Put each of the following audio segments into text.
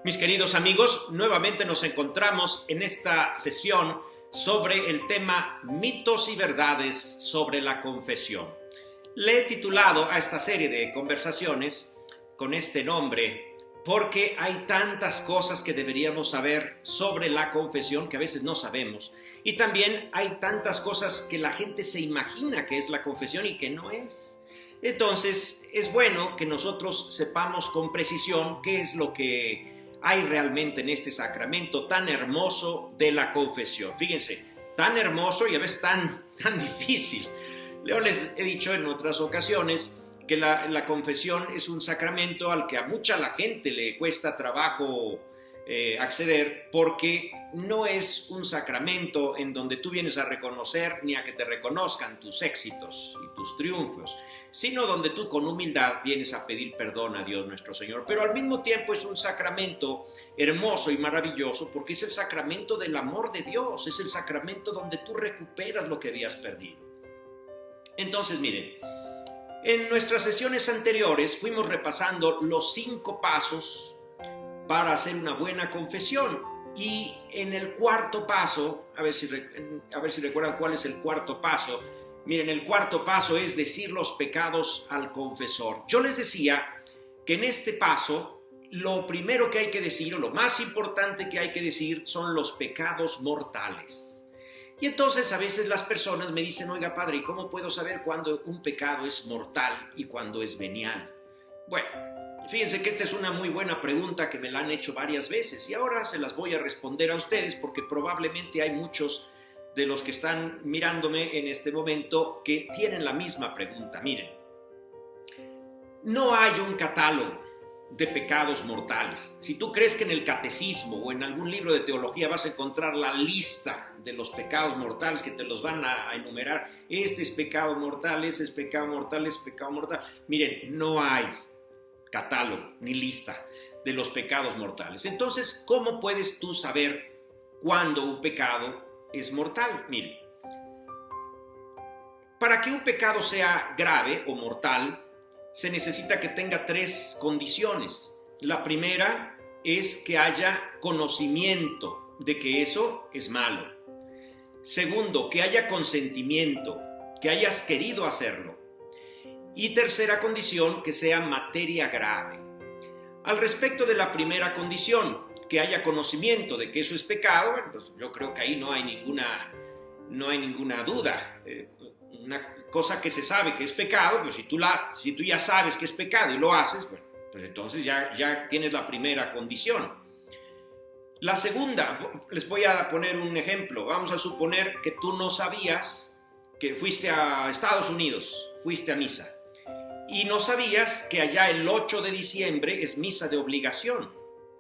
Mis queridos amigos, nuevamente nos encontramos en esta sesión sobre el tema mitos y verdades sobre la confesión. Le he titulado a esta serie de conversaciones con este nombre porque hay tantas cosas que deberíamos saber sobre la confesión que a veces no sabemos, y también hay tantas cosas que la gente se imagina que es la confesión y que no es. Entonces es bueno que nosotros sepamos con precisión qué es lo que hay realmente en este sacramento tan hermoso de la confesión. Fíjense, tan hermoso y a veces tan difícil. Yo les he dicho en otras ocasiones que la confesión es un sacramento al que a mucha la gente le cuesta trabajo acceder, porque no es un sacramento en donde tú vienes a reconocer ni a que te reconozcan tus éxitos y tus triunfos, sino donde tú con humildad vienes a pedir perdón a Dios nuestro Señor. Pero al mismo tiempo es un sacramento hermoso y maravilloso porque es el sacramento del amor de Dios, es el sacramento donde tú recuperas lo que habías perdido. Entonces, miren, en nuestras sesiones anteriores fuimos repasando los 5 pasos para hacer una buena confesión, y en el cuarto paso, a ver si recuerdan cuál es el cuarto paso. Miren, el cuarto paso es decir los pecados al confesor. Yo les decía que en este paso lo primero que hay que decir, o lo más importante que hay que decir, son los pecados mortales. Y entonces a veces las personas me dicen: oiga, padre, ¿y cómo puedo saber cuándo un pecado es mortal y cuándo es venial? Bueno, fíjense que esta es una muy buena pregunta que me la han hecho varias veces, y ahora se las voy a responder a ustedes porque probablemente hay muchos de los que están mirándome en este momento que tienen la misma pregunta. Miren, no hay un catálogo de pecados mortales. Si tú crees que en el catecismo o en algún libro de teología vas a encontrar la lista de los pecados mortales que te los van a enumerar, este es pecado mortal, ese es pecado mortal, ese es pecado mortal. Miren, no hay catálogo ni lista de los pecados mortales. Entonces, ¿cómo puedes tú saber cuándo un pecado es mortal? Miren, para que un pecado sea grave o mortal, se necesita que tenga 3 condiciones. La primera es que haya conocimiento de que eso es malo. Segundo, que haya consentimiento, que hayas querido hacerlo. Y tercera condición, que sea materia grave. Al respecto de la primera condición, que haya conocimiento de que eso es pecado, bueno, pues yo creo que ahí no hay ninguna duda. Una cosa que se sabe que es pecado, pues si tú ya sabes que es pecado y lo haces, bueno, pues entonces ya tienes la primera condición. La segunda, les voy a poner un ejemplo. Vamos a suponer que tú no sabías que fuiste a Estados Unidos, fuiste a misa, y no sabías que allá el 8 de diciembre es misa de obligación.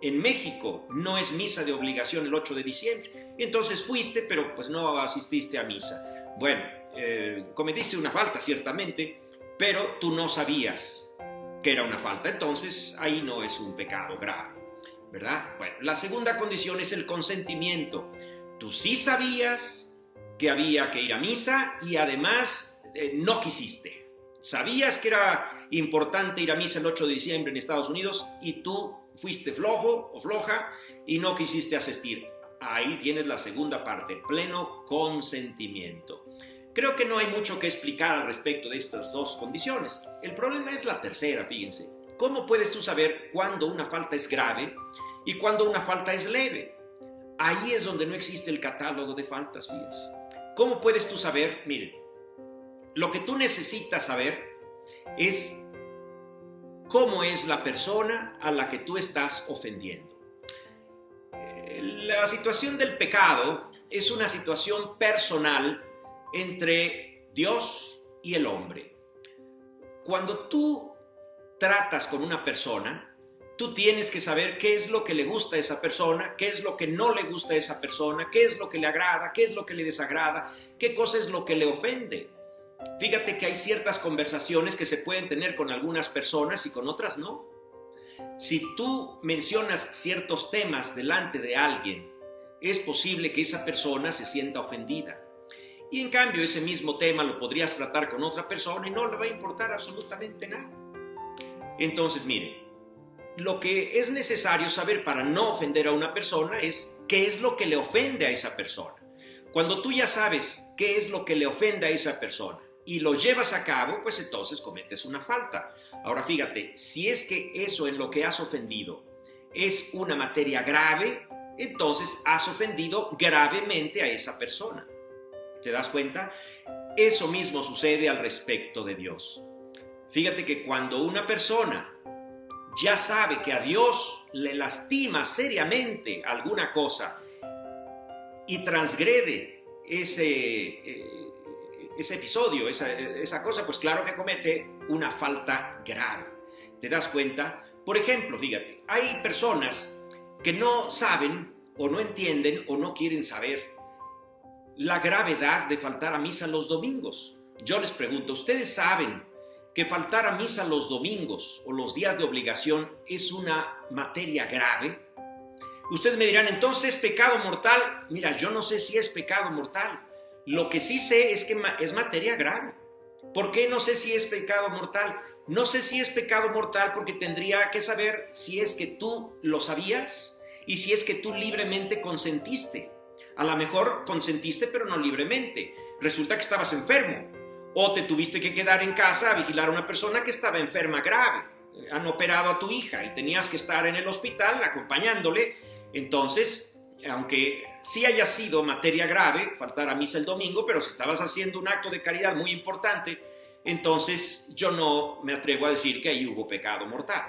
En México no es misa de obligación el 8 de diciembre. Y entonces fuiste, pero pues no asististe a misa. Bueno, cometiste una falta ciertamente, pero tú no sabías que era una falta. Entonces ahí no es un pecado grave, ¿verdad? Bueno, la segunda condición es el consentimiento. Tú sí sabías que había que ir a misa y además no quisiste. Sabías que era importante ir a misa el 8 de diciembre en Estados Unidos y tú fuiste flojo o floja y no quisiste asistir. Ahí tienes la segunda parte, pleno consentimiento. Creo que no hay mucho que explicar al respecto de estas 2 condiciones. El problema es la tercera, fíjense. ¿Cómo puedes tú saber cuándo una falta es grave y cuándo una falta es leve? Ahí es donde no existe el catálogo de faltas, fíjense. ¿Cómo puedes tú saber? Miren, lo que tú necesitas saber es cómo es la persona a la que tú estás ofendiendo. La situación del pecado es una situación personal entre Dios y el hombre. Cuando tú tratas con una persona, tú tienes que saber qué es lo que le gusta a esa persona, qué es lo que no le gusta a esa persona, qué es lo que le agrada, qué es lo que le desagrada, qué cosa es lo que le ofende. Fíjate que hay ciertas conversaciones que se pueden tener con algunas personas y con otras no. Si tú mencionas ciertos temas delante de alguien, es posible que esa persona se sienta ofendida. Y en cambio ese mismo tema lo podrías tratar con otra persona y no le va a importar absolutamente nada. Entonces, miren, lo que es necesario saber para no ofender a una persona es qué es lo que le ofende a esa persona. Cuando tú ya sabes qué es lo que le ofende a esa persona y lo llevas a cabo, pues entonces cometes una falta. Ahora fíjate, si es que eso en lo que has ofendido es una materia grave, entonces has ofendido gravemente a esa persona. ¿Te das cuenta? Eso mismo sucede al respecto de Dios. Fíjate que cuando una persona ya sabe que a Dios le lastima seriamente alguna cosa y transgrede ese episodio, esa cosa, pues claro que comete una falta grave. ¿Te das cuenta? Por ejemplo, fíjate, hay personas que no saben o no entienden o no quieren saber la gravedad de faltar a misa los domingos. Yo les pregunto, ¿ustedes saben que faltar a misa los domingos o los días de obligación es una materia grave? Ustedes me dirán, entonces, ¿es pecado mortal? Mira, yo no sé si es pecado mortal. Lo que sí sé es que es materia grave. ¿Por qué no sé si es pecado mortal? No sé si es pecado mortal porque tendría que saber si es que tú lo sabías y si es que tú libremente consentiste. A lo mejor consentiste, pero no libremente. Resulta que estabas enfermo o te tuviste que quedar en casa a vigilar a una persona que estaba enferma grave. Han operado a tu hija y tenías que estar en el hospital acompañándole. Entonces, aunque sí haya sido materia grave faltar a misa el domingo, pero si estabas haciendo un acto de caridad muy importante, entonces yo no me atrevo a decir que ahí hubo pecado mortal.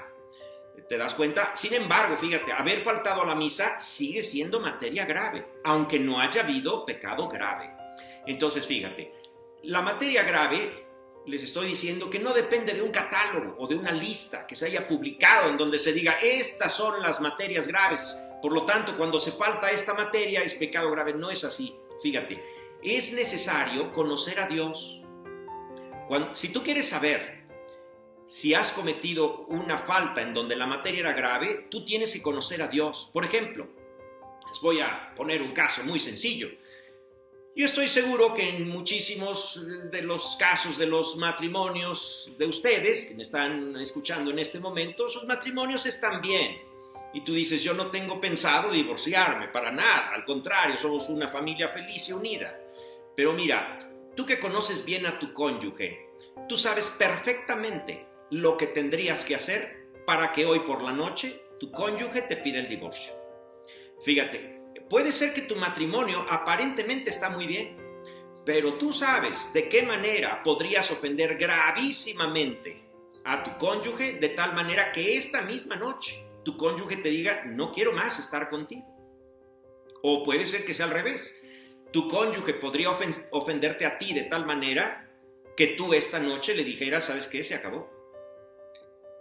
¿Te das cuenta? Sin embargo, fíjate, haber faltado a la misa sigue siendo materia grave, aunque no haya habido pecado grave. Entonces, fíjate, la materia grave, les estoy diciendo que no depende de un catálogo o de una lista que se haya publicado en donde se diga, estas son las materias graves. Por lo tanto, cuando se falta esta materia es pecado grave. No es así. Fíjate, es necesario conocer a Dios. Si tú quieres saber si has cometido una falta en donde la materia era grave, tú tienes que conocer a Dios. Por ejemplo, les voy a poner un caso muy sencillo. Yo estoy seguro que en muchísimos de los casos de los matrimonios de ustedes, que me están escuchando en este momento, sus matrimonios están bien. Y tú dices, yo no tengo pensado divorciarme, para nada, al contrario, somos una familia feliz y unida. Pero mira, tú que conoces bien a tu cónyuge, tú sabes perfectamente lo que tendrías que hacer para que hoy por la noche tu cónyuge te pida el divorcio. Fíjate, puede ser que tu matrimonio aparentemente está muy bien, pero tú sabes de qué manera podrías ofender gravísimamente a tu cónyuge de tal manera que esta misma noche tu cónyuge te diga, no quiero más estar contigo. O puede ser que sea al revés. Tu cónyuge podría ofenderte a ti de tal manera que tú esta noche le dijeras, ¿sabes qué? Se acabó.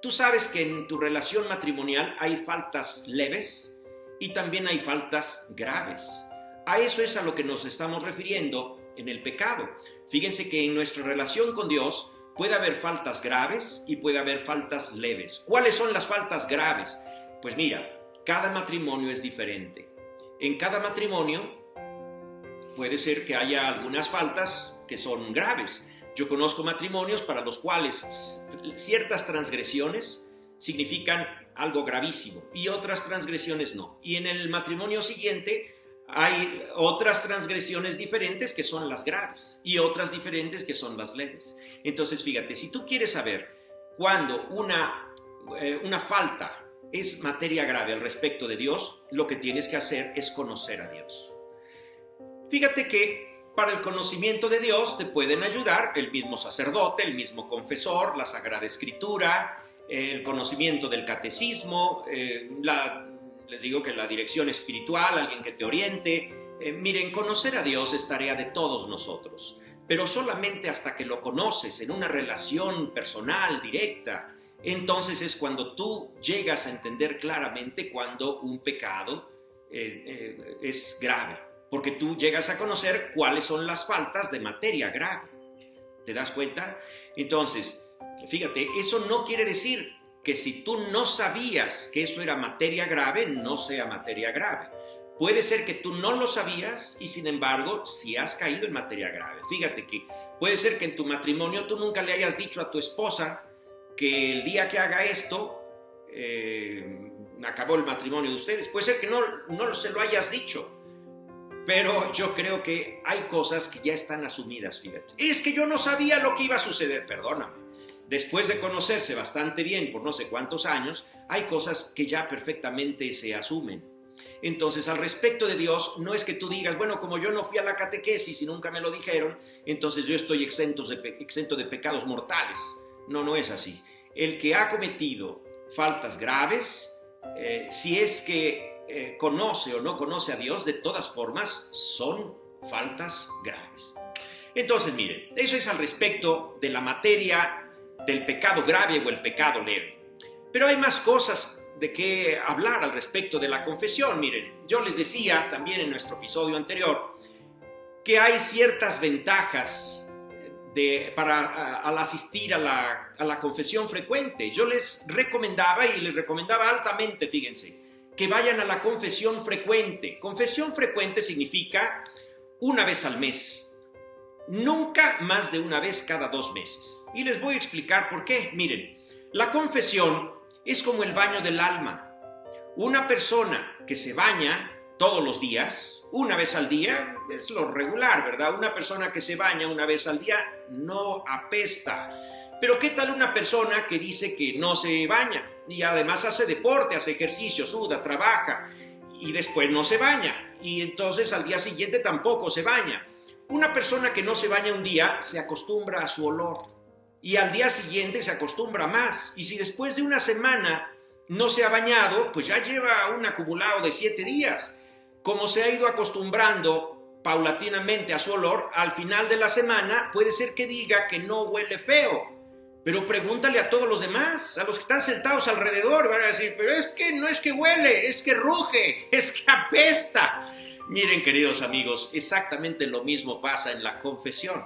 Tú sabes que en tu relación matrimonial hay faltas leves y también hay faltas graves. A eso es a lo que nos estamos refiriendo en el pecado. Fíjense que en nuestra relación con Dios puede haber faltas graves y puede haber faltas leves. ¿Cuáles son las faltas graves? Pues mira, cada matrimonio es diferente. En cada matrimonio puede ser que haya algunas faltas que son graves. Yo conozco matrimonios para los cuales ciertas transgresiones significan algo gravísimo y otras transgresiones no. Y en el matrimonio siguiente hay otras transgresiones diferentes que son las graves y otras diferentes que son las leves. Entonces, fíjate, si tú quieres saber cuándo una falta es materia grave al respecto de Dios, lo que tienes que hacer es conocer a Dios. Fíjate que para el conocimiento de Dios te pueden ayudar el mismo sacerdote, el mismo confesor, la Sagrada Escritura, el conocimiento del catecismo, les digo que la dirección espiritual, alguien que te oriente. Miren, conocer a Dios es tarea de todos nosotros, pero solamente hasta que lo conoces en una relación personal, directa, entonces es cuando tú llegas a entender claramente cuando un pecado es grave, porque tú llegas a conocer cuáles son las faltas de materia grave. ¿Te das cuenta? Entonces, fíjate, eso no quiere decir que si tú no sabías que eso era materia grave, no sea materia grave. Puede ser que tú no lo sabías y sin embargo sí has caído en materia grave. Fíjate que puede ser que en tu matrimonio tú nunca le hayas dicho a tu esposa que el día que haga esto acabó el matrimonio de ustedes. Puede ser que no se lo hayas dicho, pero yo creo que hay cosas que ya están asumidas, fíjate. Es que yo no sabía lo que iba a suceder, perdóname. Después de conocerse bastante bien por no sé cuántos años, hay cosas que ya perfectamente se asumen. Entonces, al respecto de Dios, no es que tú digas, bueno, como yo no fui a la catequesis y nunca me lo dijeron, entonces yo estoy exento de pecados mortales. No, no es así. El que ha cometido faltas graves, si es que conoce o no conoce a Dios, de todas formas, son faltas graves. Entonces, miren, eso es al respecto de la materia del pecado grave o el pecado leve. Pero hay más cosas de qué hablar al respecto de la confesión. Miren, yo les decía también en nuestro episodio anterior que hay ciertas ventajas al asistir a la confesión frecuente. Yo les recomendaba altamente, fíjense, que vayan a la confesión frecuente. Confesión frecuente significa una vez al mes, nunca más de una vez cada 2 meses. Y les voy a explicar por qué. Miren, la confesión es como el baño del alma. Una persona que se baña todos los días, una vez al día, es lo regular, ¿verdad? Una persona que se baña una vez al día no apesta. Pero ¿qué tal una persona que dice que no se baña y además hace deporte, hace ejercicio, suda, trabaja y después no se baña y entonces al día siguiente tampoco se baña? Una persona que no se baña un día se acostumbra a su olor y al día siguiente se acostumbra más. Y si después de una semana no se ha bañado, pues ya lleva un acumulado de 7 días. Como se ha ido acostumbrando paulatinamente a su olor, al final de la semana puede ser que diga que no huele feo. Pero pregúntale a todos los demás, a los que están sentados alrededor, van a decir, pero es que no es que huele, es que ruge, es que apesta. Miren, queridos amigos, exactamente lo mismo pasa en la confesión.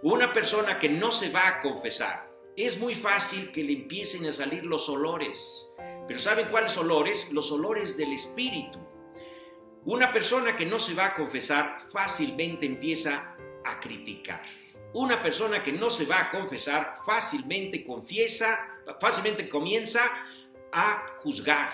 Una persona que no se va a confesar, es muy fácil que le empiecen a salir los olores. Pero ¿saben cuáles olores? Los olores del espíritu. Una persona que no se va a confesar fácilmente empieza a criticar. Una persona que no se va a confesar fácilmente comienza a juzgar.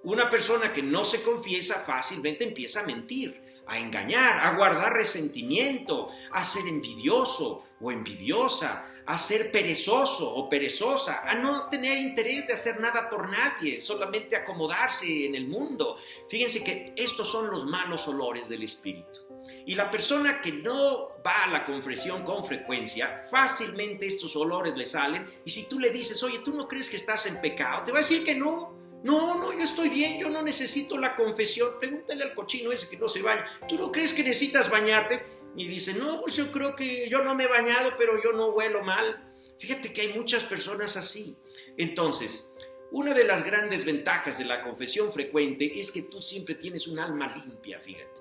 Una persona que no se confiesa fácilmente empieza a mentir, a engañar, a guardar resentimiento, a ser envidioso o envidiosa, a ser perezoso o perezosa, a no tener interés de hacer nada por nadie, solamente acomodarse en el mundo. Fíjense que estos son los malos olores del espíritu. Y la persona que no va a la confesión con frecuencia, fácilmente estos olores le salen. Y si tú le dices, oye, ¿tú no crees que estás en pecado? Te va a decir que no. No, yo estoy bien, yo no necesito la confesión. Pregúntale al cochino ese que no se baña. ¿Tú no crees que necesitas bañarte? Y dice, no, pues yo creo que yo no me he bañado, pero yo no huelo mal. Fíjate que hay muchas personas así. Entonces, una de las grandes ventajas de la confesión frecuente es que tú siempre tienes un alma limpia, fíjate.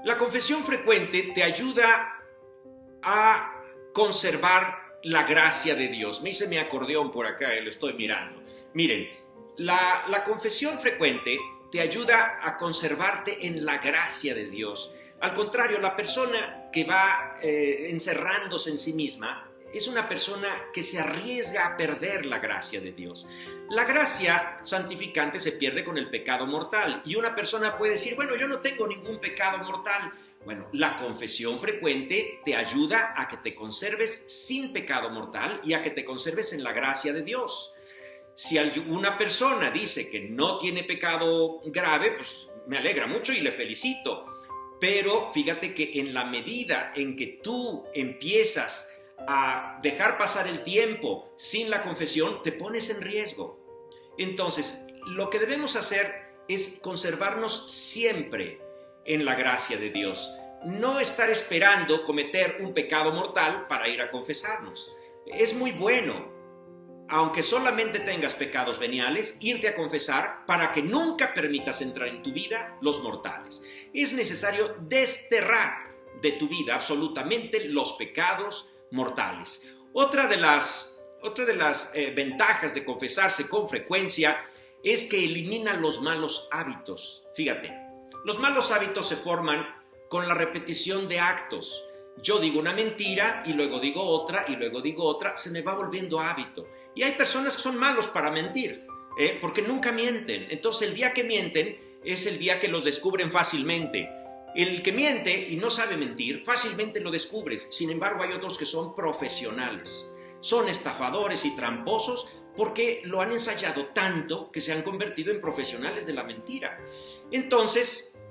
La confesión frecuente te ayuda a conservar la gracia de Dios. Me hice mi acordeón por acá, lo estoy mirando. Miren, la confesión frecuente te ayuda a conservarte en la gracia de Dios. Al contrario, la persona que va encerrándose en sí misma es una persona que se arriesga a perder la gracia de Dios. La gracia santificante se pierde con el pecado mortal y una persona puede decir, bueno, yo no tengo ningún pecado mortal. Bueno, la confesión frecuente te ayuda a que te conserves sin pecado mortal y a que te conserves en la gracia de Dios. Si una persona dice que no tiene pecado grave, pues me alegra mucho y le felicito. Pero fíjate que en la medida en que tú empiezas a dejar pasar el tiempo sin la confesión, te pones en riesgo. Entonces, lo que debemos hacer es conservarnos siempre en la gracia de Dios. No estar esperando cometer un pecado mortal para ir a confesarnos. Es muy bueno, aunque solamente tengas pecados veniales, irte a confesar para que nunca permitas entrar en tu vida los mortales. Es necesario desterrar de tu vida absolutamente los pecados mortales. Otra de las ventajas de confesarse con frecuencia es que elimina los malos hábitos. Fíjate, los malos hábitos se forman con la repetición de actos. Yo digo una mentira y luego digo otra y luego digo otra, se me va volviendo hábito. Y hay personas que son malos para mentir, porque nunca mienten. Entonces el día que mienten es el día que los descubren fácilmente. El que miente y no sabe mentir, fácilmente lo descubres. Sin embargo, hay otros que son profesionales. Son estafadores y tramposos porque lo han ensayado tanto que se han convertido en profesionales de la mentira. Entonces,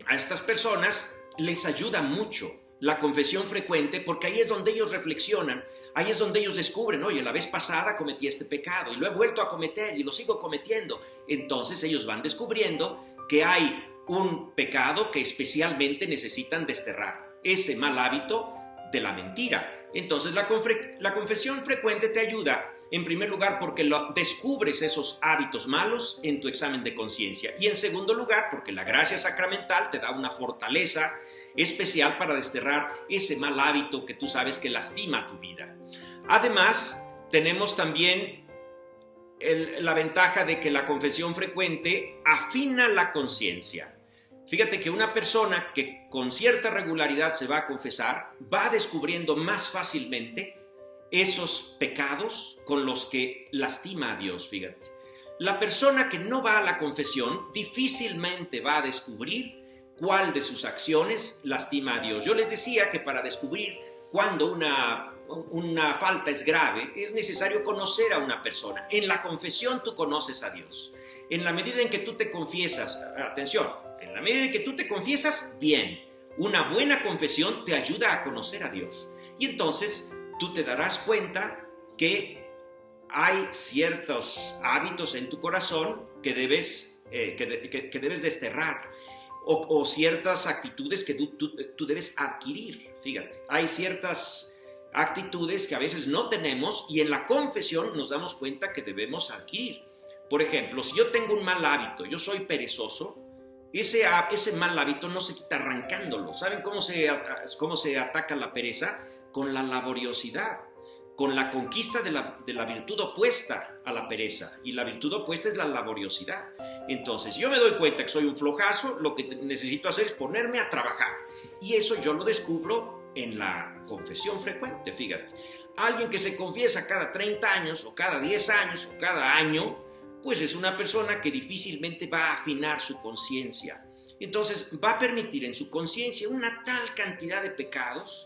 a estas personas les ayuda mucho la confesión frecuente, porque ahí es donde ellos reflexionan, ahí es donde ellos descubren, oye, la vez pasada cometí este pecado y lo he vuelto a cometer y lo sigo cometiendo. Entonces ellos van descubriendo que hay un pecado que especialmente necesitan desterrar, ese mal hábito de la mentira. Entonces la confesión frecuente te ayuda, en primer lugar, porque descubres esos hábitos malos en tu examen de conciencia, y en segundo lugar, porque la gracia sacramental te da una fortaleza especial para desterrar ese mal hábito que tú sabes que lastima tu vida. Además, tenemos también la ventaja de que la confesión frecuente afina la conciencia. Fíjate que una persona que con cierta regularidad se va a confesar va descubriendo más fácilmente esos pecados con los que lastima a Dios, fíjate. La persona que no va a la confesión difícilmente va a descubrir cuál de sus acciones lastima a Dios. Yo les decía que para descubrir cuándo una falta es grave, es necesario conocer a una persona. En la confesión tú conoces a Dios. En la medida en que tú te confiesas, atención, en la medida en que tú te confiesas bien, una buena confesión te ayuda a conocer a Dios. Y entonces tú te darás cuenta que hay ciertos hábitos en tu corazón que debes desterrar. O ciertas actitudes que tú debes adquirir. Fíjate, hay ciertas actitudes que a veces no tenemos y en la confesión nos damos cuenta que debemos adquirir. Por ejemplo, si yo tengo un mal hábito, yo soy perezoso, ese mal hábito no se quita arrancándolo. ¿Saben cómo se ataca la pereza? Con la laboriosidad, con la conquista de la virtud opuesta a la pereza, y la virtud opuesta es la laboriosidad. Entonces, yo me doy cuenta que soy un flojazo, lo que necesito hacer es ponerme a trabajar, y eso yo lo descubro en la confesión frecuente. Fíjate, alguien que se confiesa cada 30 años, o cada 10 años, o cada año, pues es una persona que difícilmente va a afinar su conciencia. Entonces, va a permitir en su conciencia una tal cantidad de pecados.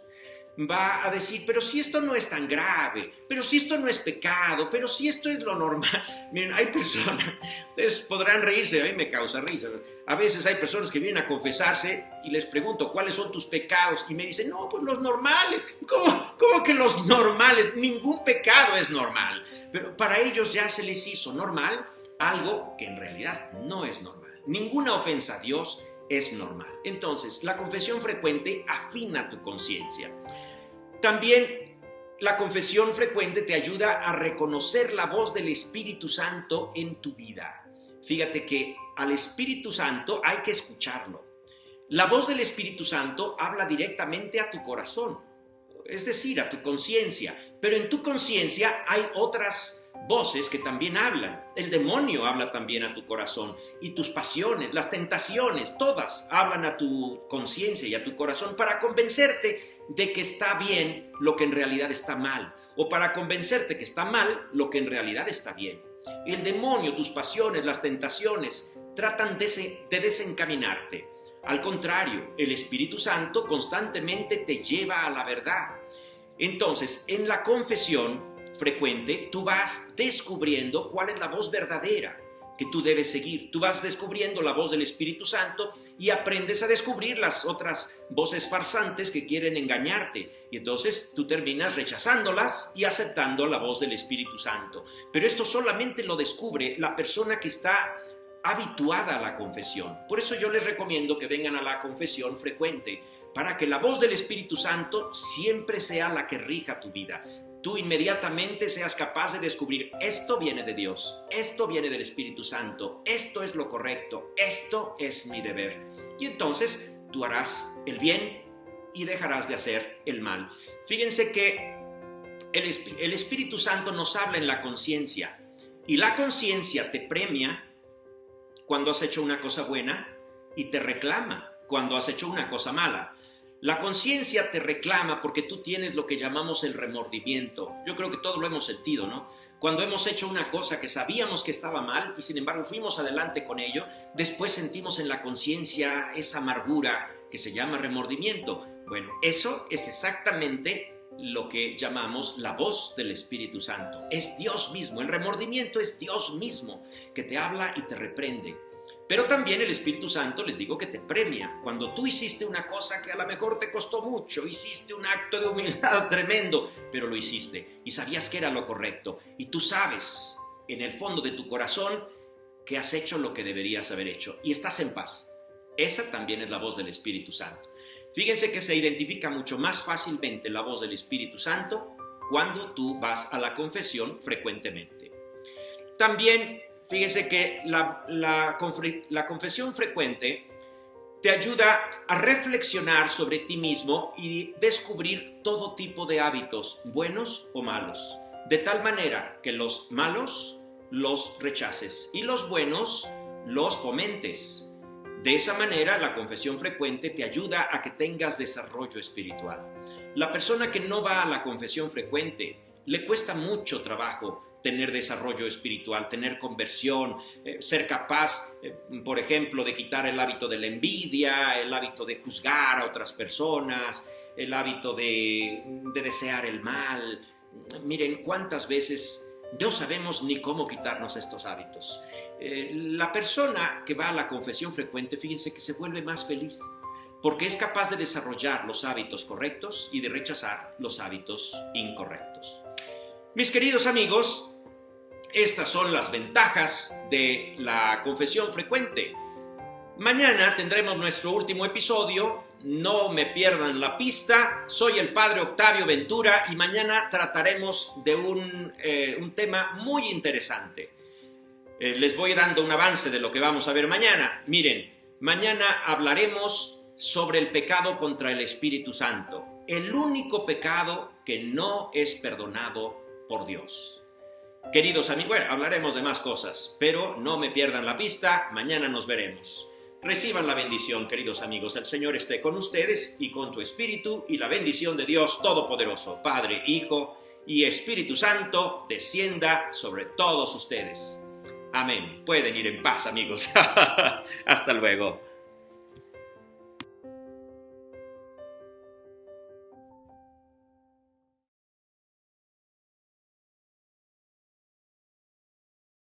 Va a decir, pero si esto no es tan grave, pero si esto no es pecado, pero si esto es lo normal. Miren, hay personas, ustedes podrán reírse, a mí me causa risa. A veces hay personas que vienen a confesarse y les pregunto, ¿cuáles son tus pecados? Y me dicen, no, pues los normales. ¿Cómo que los normales? Ningún pecado es normal. Pero para ellos ya se les hizo normal algo que en realidad no es normal. Ninguna ofensa a Dios es normal. Entonces, la confesión frecuente afina tu conciencia. También la confesión frecuente te ayuda a reconocer la voz del Espíritu Santo en tu vida. Fíjate que al Espíritu Santo hay que escucharlo. La voz del Espíritu Santo habla directamente a tu corazón, es decir, a tu conciencia. Pero en tu conciencia hay otras voces que también hablan. El demonio habla también a tu corazón, y tus pasiones, las tentaciones, todas hablan a tu conciencia y a tu corazón para convencerte de que está bien lo que en realidad está mal, o para convencerte que está mal lo que en realidad está bien. El demonio, tus pasiones, las tentaciones tratan de desencaminarte. Al contrario, el Espíritu Santo constantemente te lleva a la verdad. Entonces, en la confesión frecuente, tú vas descubriendo cuál es la voz verdadera que tú debes seguir. Tú vas descubriendo la voz del Espíritu Santo y aprendes a descubrir las otras voces farsantes que quieren engañarte. Y entonces tú terminas rechazándolas y aceptando la voz del Espíritu Santo. Pero esto solamente lo descubre la persona que está habituada a la confesión. Por eso yo les recomiendo que vengan a la confesión frecuente, para que la voz del Espíritu Santo siempre sea la que rija tu vida. Tú inmediatamente seas capaz de descubrir, esto viene de Dios, esto viene del Espíritu Santo, esto es lo correcto, esto es mi deber. Y entonces tú harás el bien y dejarás de hacer el mal. Fíjense que el Espíritu Santo nos habla en la conciencia, y la conciencia te premia cuando has hecho una cosa buena y te reclama cuando has hecho una cosa mala. La conciencia te reclama porque tú tienes lo que llamamos el remordimiento. Yo creo que todos lo hemos sentido, ¿no? Cuando hemos hecho una cosa que sabíamos que estaba mal y sin embargo fuimos adelante con ello, después sentimos en la conciencia esa amargura que se llama remordimiento. Bueno, eso es exactamente lo que llamamos la voz del Espíritu Santo. Es Dios mismo, el remordimiento es Dios mismo que te habla y te reprende. Pero también el Espíritu Santo, les digo, que te premia. Cuando tú hiciste una cosa que a lo mejor te costó mucho, hiciste un acto de humildad tremendo, pero lo hiciste y sabías que era lo correcto. Y tú sabes en el fondo de tu corazón que has hecho lo que deberías haber hecho y estás en paz. Esa también es la voz del Espíritu Santo. Fíjense que se identifica mucho más fácilmente la voz del Espíritu Santo cuando tú vas a la confesión frecuentemente. También fíjense que la confesión frecuente te ayuda a reflexionar sobre ti mismo y descubrir todo tipo de hábitos, buenos o malos, de tal manera que los malos los rechaces y los buenos los fomentes. De esa manera, la confesión frecuente te ayuda a que tengas desarrollo espiritual. La persona que no va a la confesión frecuente le cuesta mucho trabajo tener desarrollo espiritual, tener conversión, ser capaz, por ejemplo, de quitar el hábito de la envidia, el hábito de juzgar a otras personas, el hábito de desear el mal. Miren cuántas veces no sabemos ni cómo quitarnos estos hábitos. La persona que va a la confesión frecuente, fíjense que se vuelve más feliz, porque es capaz de desarrollar los hábitos correctos y de rechazar los hábitos incorrectos. Mis queridos amigos, estas son las ventajas de la confesión frecuente. Mañana tendremos nuestro último episodio. No me pierdan la pista. Soy el Padre Octavio Ventura y mañana trataremos de un tema muy interesante. Les voy dando un avance de lo que vamos a ver mañana. Miren, mañana hablaremos sobre el pecado contra el Espíritu Santo. El único pecado que no es perdonado por Dios. Queridos amigos, bueno, hablaremos de más cosas, pero no me pierdan la pista, mañana nos veremos. Reciban la bendición, queridos amigos, el Señor esté con ustedes y con tu espíritu, y la bendición de Dios Todopoderoso, Padre, Hijo y Espíritu Santo, descienda sobre todos ustedes. Amén. Pueden ir en paz, amigos. Hasta luego.